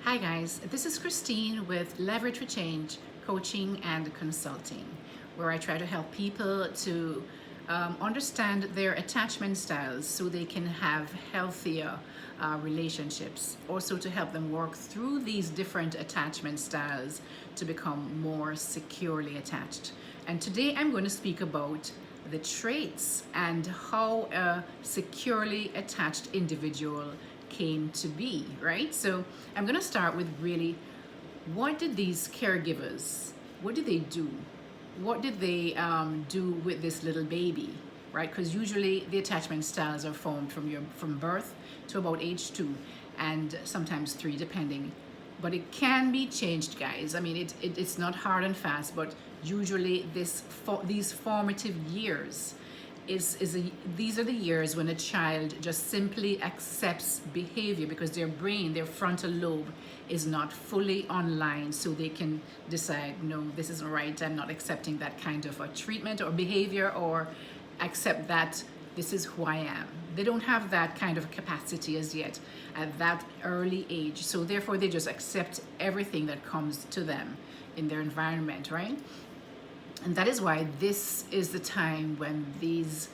Hi guys, this is Christine with Leverage for Change Coaching and Consulting, where I try to help people to understand their attachment styles so they can have healthier relationships. Also to help them work through these different attachment styles to become more securely attached. And today I'm going to speak about the traits and how a securely attached individual came to be, right? So I'm going to start with really, what did these caregivers, what did they do? What did they do with this little baby, right? Because usually the attachment styles are formed from birth to about age 2 and sometimes 3 depending. But it can be changed, guys. I mean, it's not hard and fast, but usually these formative years these are the years when a child just simply accepts behavior because their brain, their frontal lobe, is not fully online, so they can decide, no, this isn't right, I'm not accepting that kind of a treatment or behavior, or accept that this is who I am. They don't have that kind of capacity as yet at that early age, so therefore they just accept everything that comes to them in their environment, right? And that is why this is the time when these,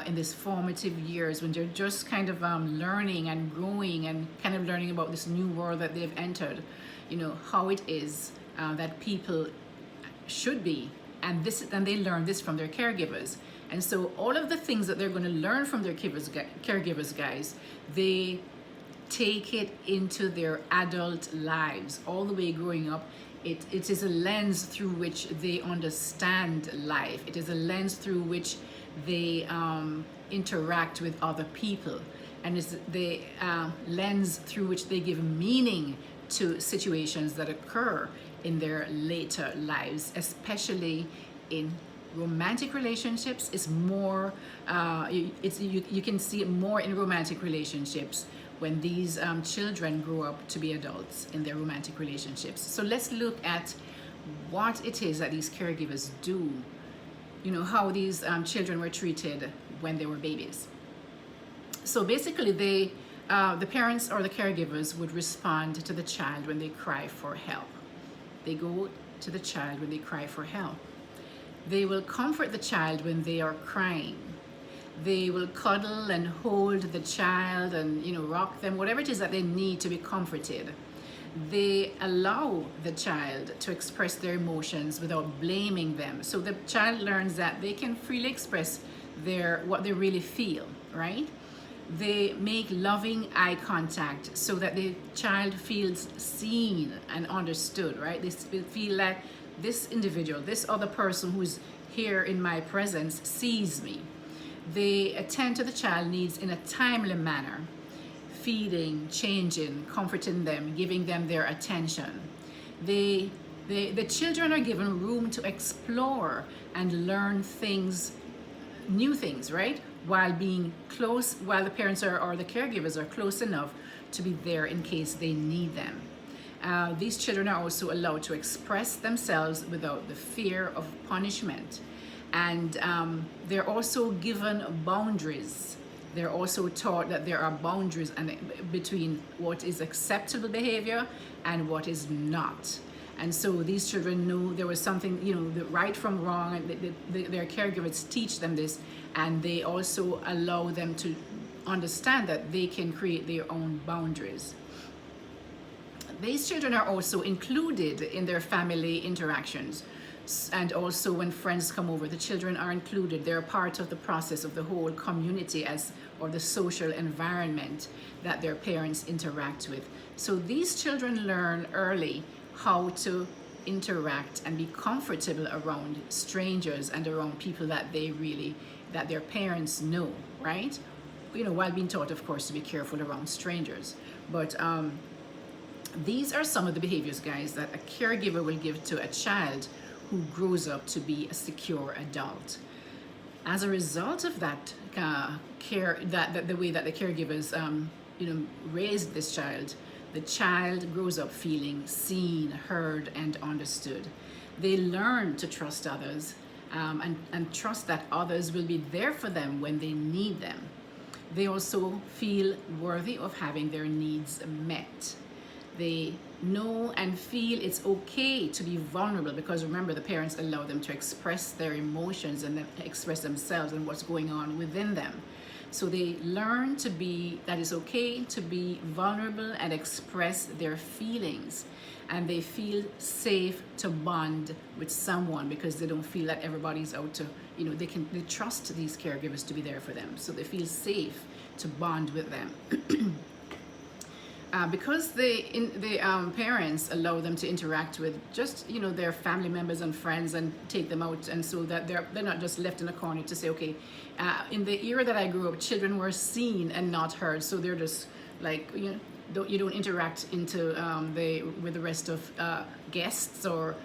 in these formative years, when they're just kind of learning and growing and kind of learning about this new world that they've entered, you know, how it is that people should be. And they learn this from their caregivers. And so all of the things that they're going to learn from their caregivers, guys, they take it into their adult lives, all the way growing up. It is a lens through which they understand life. It is a lens through which they interact with other people. And it's the lens through which they give meaning to situations that occur in their later lives, especially in romantic relationships. It's more, you can see it more in romantic relationships when these children grow up to be adults in their romantic relationships. So let's look at what it is that these caregivers do, you know, how these children were treated when they were babies. So basically the parents or the caregivers would respond to the child when they cry for help. They go to the child when they cry for help. They will comfort the child when they are crying. They will cuddle and hold the child and, you know, rock them, whatever it is that they need to be comforted. They allow the child to express their emotions without blaming them. So the child learns that they can freely express what they really feel, right? They make loving eye contact so that the child feels seen and understood, right? They feel like this individual, this other person who's here in my presence sees me. They attend to the child's needs in a timely manner, feeding, changing, comforting them, giving them their attention. The children are given room to explore and learn things, new things, right? While being close, while the parents or the caregivers are close enough to be there in case they need them. These children are also allowed to express themselves without the fear of punishment. And they're also given boundaries. They're also taught that there are boundaries between what is acceptable behavior and what is not. And so these children know there was something, you know, the right from wrong, and their caregivers teach them this, and they also allow them to understand that they can create their own boundaries. These children are also included in their family interactions. And also when friends come over, the children are included. They're part of the process of the whole community or the social environment that their parents interact with. So these children learn early how to interact and be comfortable around strangers and around people that their parents know, right? You know, while being taught, of course, to be careful around strangers. But these are some of the behaviors, guys, that a caregiver will give to a child who grows up to be a secure adult. As a result of that care, that the way that the caregivers, raised this child, the child grows up feeling seen, heard, and understood. They learn to trust others and trust that others will be there for them when they need them. They also feel worthy of having their needs met. They know and feel it's okay to be vulnerable, because remember, the parents allow them to express their emotions and express themselves and what's going on within them. So they learn to be, that it's okay to be vulnerable and express their feelings. And they feel safe to bond with someone because they don't feel that everybody's out to, they trust these caregivers to be there for them. So they feel safe to bond with them. Because the parents allow them to interact with just their family members and friends and take them out, and so that they're not just left in a corner to say, okay. In the era that I grew up, children were seen and not heard, so they're just like you don't interact with the rest of guests or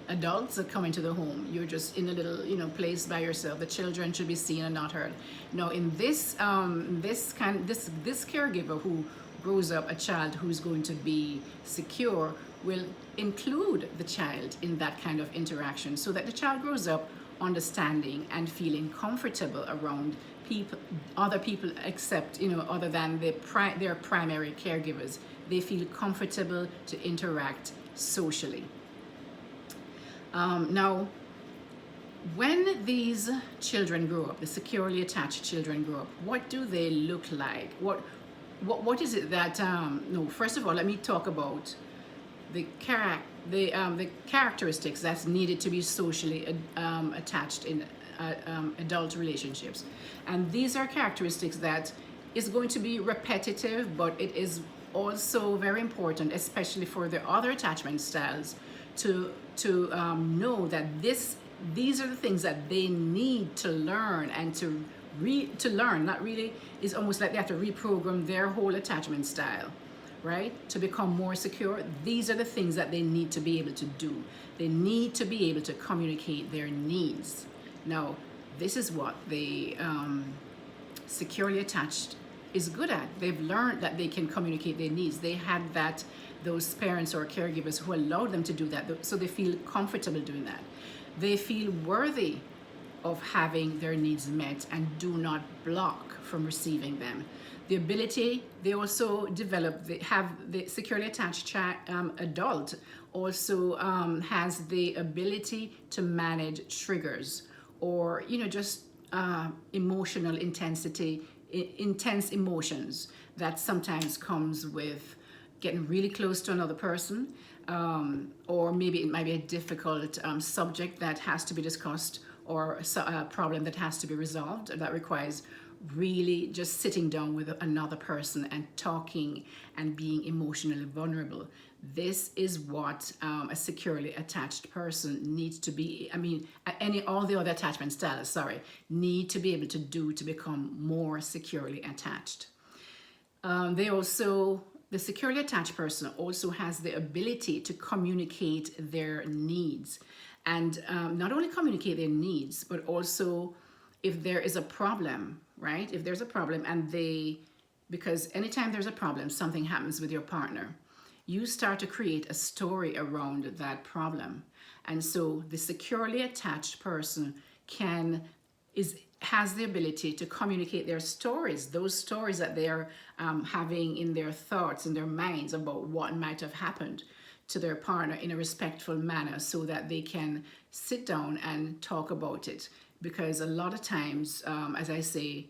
adults that come into the home. You're just in a little place by yourself. The children should be seen and not heard. Now in this caregiver who grows up a child who's going to be secure will include the child in that kind of interaction, so that the child grows up understanding and feeling comfortable around other people, except other than their primary caregivers. They feel comfortable to interact socially. Now, when these children grow up, the securely attached children grow up, what do they look like? What is it that no, first of all, let me talk about the characteristics that's needed to be socially attached in adult relationships. And these are characteristics that is going to be repetitive, but it is also very important, especially for the other attachment styles, to know that these are the things that they need to learn, and to learn, not really, is almost like they have to reprogram their whole attachment style, right? To become more secure. These are the things that they need to be able to do. They need to be able to communicate their needs. Now, this is what the securely attached is good at. They've learned that they can communicate their needs. They had those parents or caregivers who allowed them to do that, so they feel comfortable doing that. They feel worthy of having their needs met and do not block from receiving them. The ability, they also develop, the securely attached adult also has the ability to manage triggers, or just emotional intensity, intense emotions that sometimes comes with getting really close to another person, or maybe it might be a difficult subject that has to be discussed, or a problem that has to be resolved, that requires really just sitting down with another person and talking and being emotionally vulnerable. This is what a securely attached person needs to be. All the other attachment styles, need to be able to do to become more securely attached. The securely attached person also has the ability to communicate their needs. And not only communicate their needs, but also if there is a problem, right? If there's a problem, because anytime there's a problem, something happens with your partner, you start to create a story around that problem. And so the securely attached person has the ability to communicate their stories, those stories that they're having in their thoughts, in their minds, about what might have happened to their partner in a respectful manner, so that they can sit down and talk about it. Because a lot of times, as I say,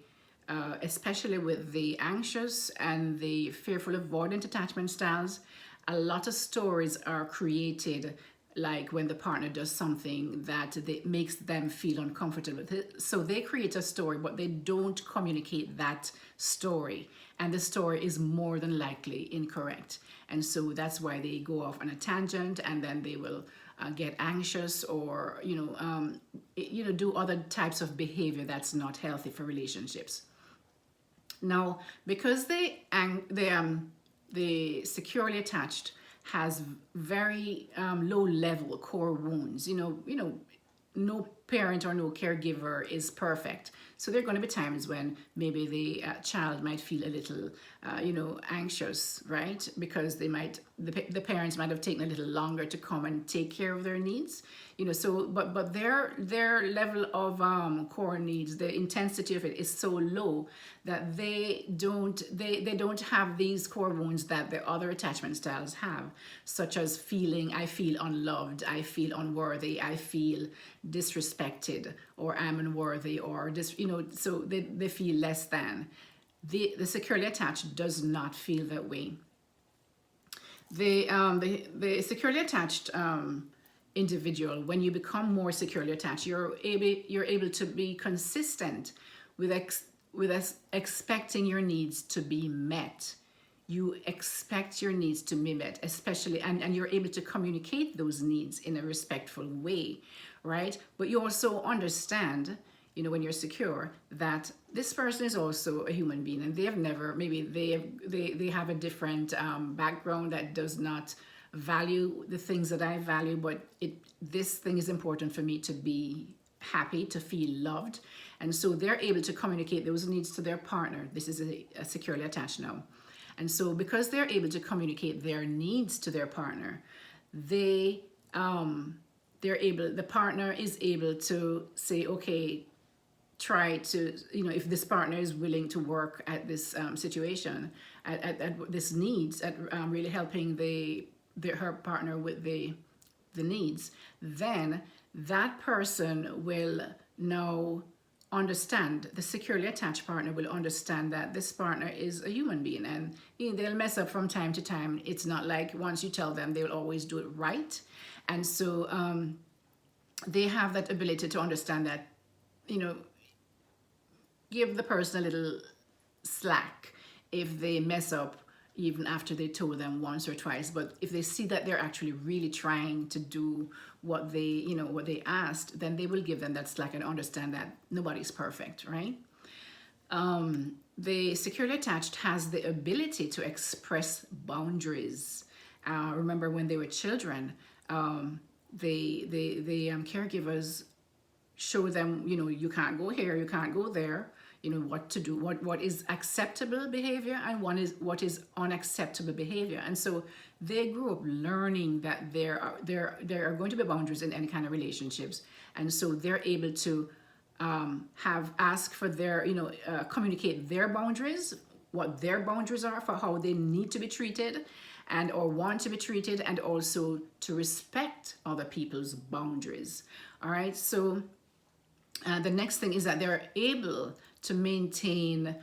especially with the anxious and the fearful avoidant attachment styles, a lot of stories are created, like when the partner does something that makes them feel uncomfortable. So they create a story, but they don't communicate that story. And the story is more than likely incorrect. And so that's why they go off on a tangent, and then they will get anxious, or do other types of behavior that's not healthy for relationships. Now, because the securely attached has very low level core wounds, no parent or no caregiver is perfect. So there are going to be times when maybe the child might feel a little, anxious, right? Because the parents might have taken a little longer to come and take care of their needs, So, but their level of core needs, the intensity of it is so low that they don't have these core wounds that the other attachment styles have, such as I feel unloved, I feel unworthy, I feel disrespected, or I'm unworthy, or just, so they feel less than. The securely attached does not feel that way. The securely attached individual, when you become more securely attached, you're able to be consistent with expecting your needs to be met. You expect your needs to be met, especially, and you're able to communicate those needs in a respectful way, right? But you also understand, when you're secure, that this person is also a human being, and they have never, maybe they have a different background that does not value the things that I value, but this thing is important for me to be happy, to feel loved. And so they're able to communicate those needs to their partner. This is a securely attached now. And so because they're able to communicate their needs to their partner, the partner is able to say, okay, try to, if this partner is willing to work at this situation, at this needs, at really helping her partner with the needs, then that person will now understand, the securely attached partner will understand that this partner is a human being, and they'll mess up from time to time. It's not like once you tell them they'll always do it right. And so they have that ability to understand that, give the person a little slack if they mess up, even after they told them once or twice. But if they see that they're actually really trying to do what they asked, then they will give them that slack and understand that nobody's perfect, right? The securely attached has the ability to express boundaries. Remember when they were children, the caregivers show them, you can't go here, you can't go there, what to do, what is acceptable behavior and what is unacceptable behavior. And so they grew up learning that there are going to be boundaries in any kind of relationships. And so they're able to ask for their, communicate their boundaries, what their boundaries are for how they need to be treated and or want to be treated, and also to respect other people's boundaries. All right, so the next thing is that they're able to maintain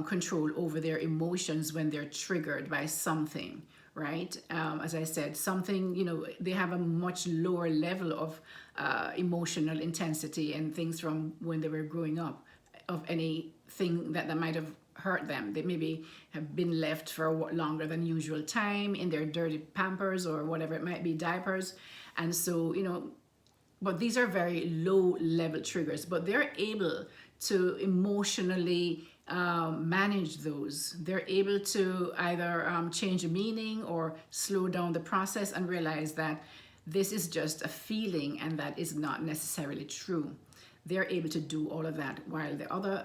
control over their emotions when they're triggered by something, right? As I said, something, they have a much lower level of emotional intensity and things from when they were growing up, of anything that might have hurt them. They maybe have been left for longer than usual time in their dirty Pampers or whatever it might be, diapers. And so, but these are very low level triggers, but they're able to emotionally manage those. They're able to either change the meaning or slow down the process and realize that this is just a feeling and that is not necessarily true. They're able to do all of that, while the other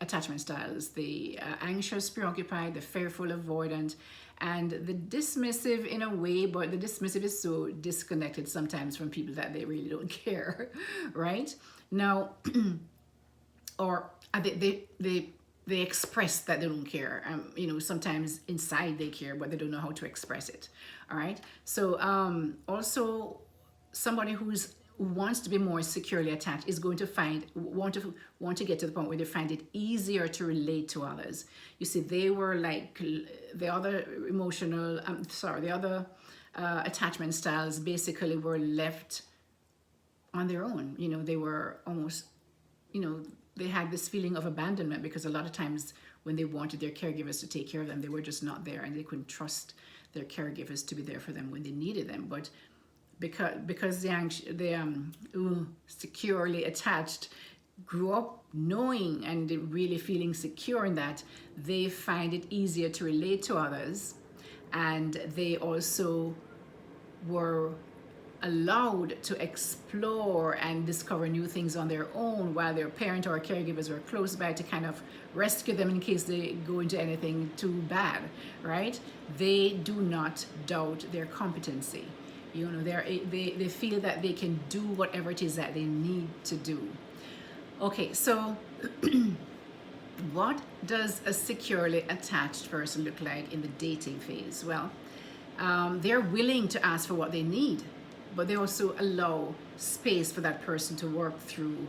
attachment styles, the anxious, preoccupied, the fearful, avoidant, and the dismissive in a way, but the dismissive is so disconnected sometimes from people that they really don't care, right? Now, or they express that they don't care. Sometimes inside they care, but they don't know how to express it. All right. So also somebody who wants to be more securely attached is going to want to get to the point where they find it easier to relate to others. You see, they were like the other attachment styles basically were left on their own. They were almost, they had this feeling of abandonment, because a lot of times when they wanted their caregivers to take care of them, they were just not there, and they couldn't trust their caregivers to be there for them when they needed them. But because the securely attached grew up knowing and really feeling secure in that, they find it easier to relate to others, and they also were allowed to explore and discover new things on their own while their parent or caregivers were close by to kind of rescue them in case they go into anything too bad, right? They do not doubt their competency. You know, they feel that they can do whatever it is that they need to do. Okay, so what does a securely attached person look like in the dating phase? Well, they're willing to ask for what they need, but they also allow space for that person to work through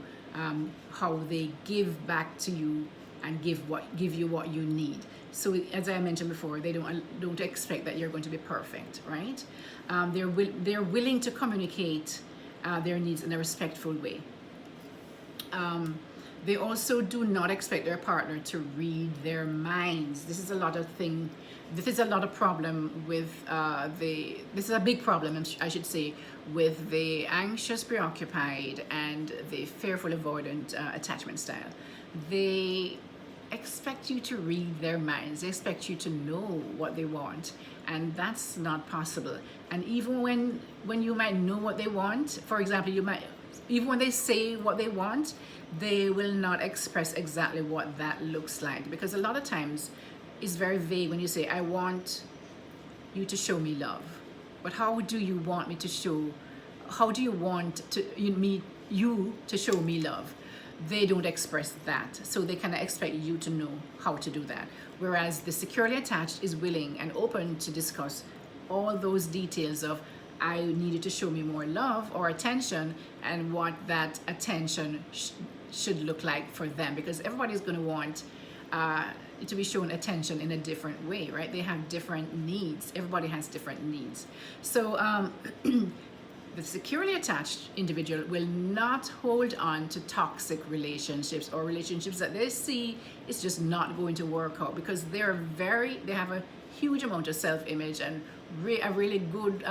how they give back to you and give you what you need. So as I mentioned before, they don't expect that you're going to be perfect, right? They're willing to communicate their needs in a respectful way. They also do not expect their partner to read their minds. This is a lot of problem with this is a big problem, I should say, with the anxious, preoccupied, and the fearful, avoidant attachment style. They expect you to read their minds. They expect you to know what they want, and that's not possible. And even when you might know what they want, for example, even when they say what they want, they will not express exactly what that looks like, because a lot of times it's very vague when you say, I want you to show me love. But how do you want me to show, how do you want you to show me love? They don't express that. So they kind of expect you to know how to do that. Whereas the securely attached is willing and open to discuss all those details of, I need you to show me more love or attention, and what that attention should look like for them, because everybody's going to want to be shown attention in a different way, right? They have different needs. Everybody has different needs. So the securely attached individual will not hold on to toxic relationships or relationships that they see is just not going to work out, because they have a huge amount of self-image and a really good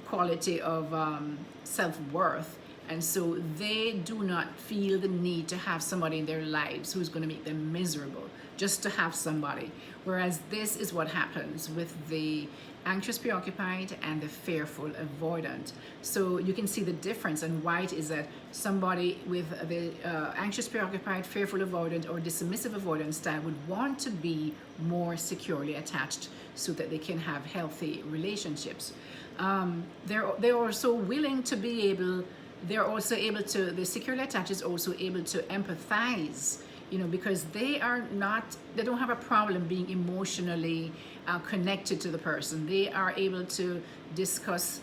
quality of self-worth. And so they do not feel the need to have somebody in their lives who's going to make them miserable just to have somebody. Whereas this is what happens with the anxious, preoccupied, and the fearful, avoidant. So you can see the difference, and why it is that somebody with the anxious, preoccupied, fearful, avoidant, or dismissive avoidant style would want to be more securely attached so that they can have healthy relationships. They're also willing to be able. They're also able to. The securely attached is also able to empathize, because they don't have a problem being emotionally connected to the person. They are able to discuss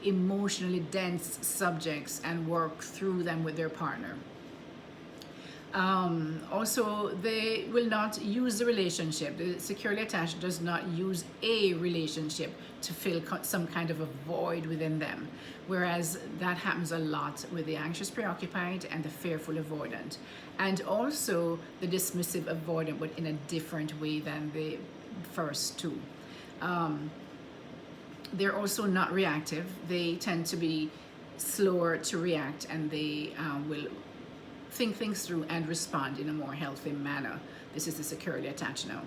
emotionally dense subjects and work through them with their partner. Also, they will not use the relationship. The securely attached does not use a relationship to fill some kind of a void within them, whereas that happens a lot with the anxious, preoccupied, and the fearful, avoidant, and also the dismissive, avoidant, but in a different way than the first two. They're also not reactive. They tend to be slower to react, and they will think things through and respond in a more healthy manner. This is the securely attached now.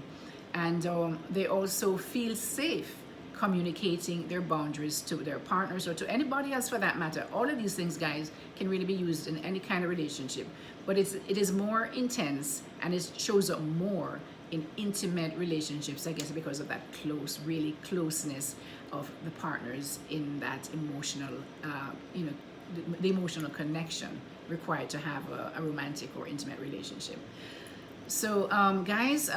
And they also feel safe communicating their boundaries to their partners or to anybody else for that matter. All of these things, guys, can really be used in any kind of relationship, but it is more intense, and it shows up more in intimate relationships, I guess, because of that really closeness of the partners in that emotional, the emotional connection required to have a romantic or intimate relationship. So guys,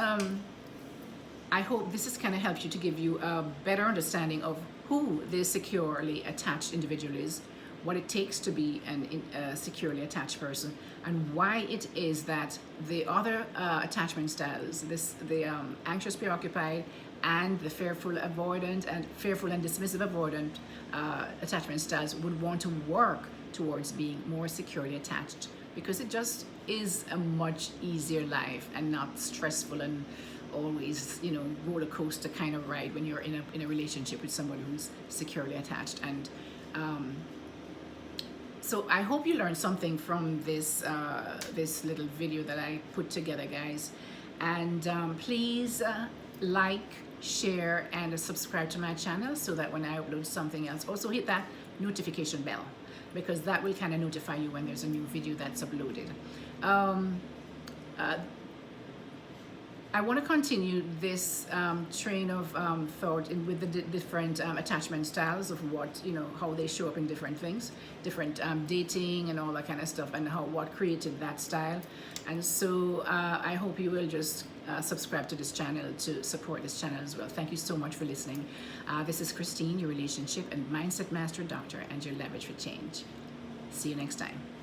I hope this has kind of helped you to give you a better understanding of who the securely attached individual is, what it takes to be a securely attached person, and why it is that the other attachment styles, the anxious, preoccupied, and the fearful, avoidant, and fearful and dismissive avoidant attachment styles would want to work towards being more securely attached, because it just is a much easier life and not stressful and always roller coaster kind of ride when you're in a relationship with somebody who's securely attached. And so I hope you learned something from this little video that I put together, guys. And please like, share, and subscribe to my channel so that when I upload something else, also hit that notification bell, because that will kind of notify you when there's a new video that's uploaded. I want to continue this train of thought with the different attachment styles of what, how they show up in different things, different dating and all that kind of stuff, and what created that style. And so I hope you will just subscribe to this channel to support this channel as well. Thank you so much for listening. This is Christine, your relationship and mindset master doctor, and your leverage for change. See you next time.